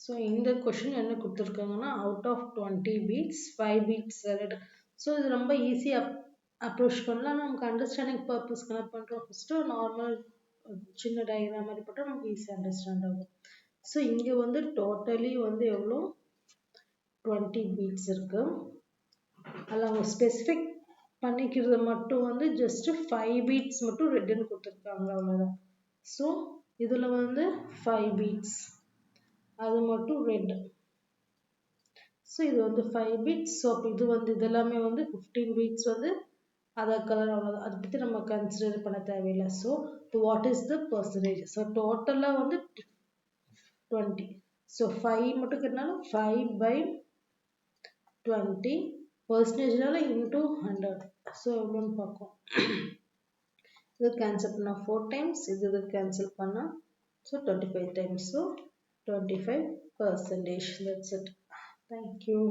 So இந்த question என்ன கொடுத்துருக்காங்கன்னா out of 20 beats 5 beats added. So இது ரொம்ப ஈஸியாக அப்ரோச் பண்ணலாம். நமக்கு அண்டர்ஸ்டாண்டிங் பர்பஸ் கனெக்ட் பண்ணுறோம். ஃபஸ்ட்டு நார்மல் சின்ன டயக்ராம் மாதிரி போட்டால் நமக்கு ஈஸியாக அண்டர்ஸ்டாண்ட் ஆகும். ஸோ இங்கே வந்து டோட்டலி வந்து எவ்வளோ 20 beats இருக்கு. அதில் அவங்க ஸ்பெசிஃபிக் பண்ணிக்கிறது மட்டும் வந்து ஜஸ்ட் 5 beats மட்டும் ரெட்னு கொடுத்துருக்காங்க, அவ்வளோதான். ஸோ இதில் வந்து 5 beats அது மட்டும் ரெட். ஸோ இது வந்து 5 beats. ஸோ அப்போ இது வந்து இதெல்லாமே வந்து 15 beats வந்து அதர் கலர், அவ்வளோதான். அதை பற்றி நம்ம கன்சிடர் பண்ண தேவையில்லை. So what is the percentage? So டோட்டலாக வந்து 20. ஸோ 5 மட்டும் கேட்டனால 5/20 பர்சன்டேஜ்னால இன்டூ 100. ஸோ எவ்வளோன்னு பார்க்கும். இது கேன்சல் பண்ணால் 4 times, இது கேன்சல் பண்ணால் so 25 times. So 25%. That's it. Thank you.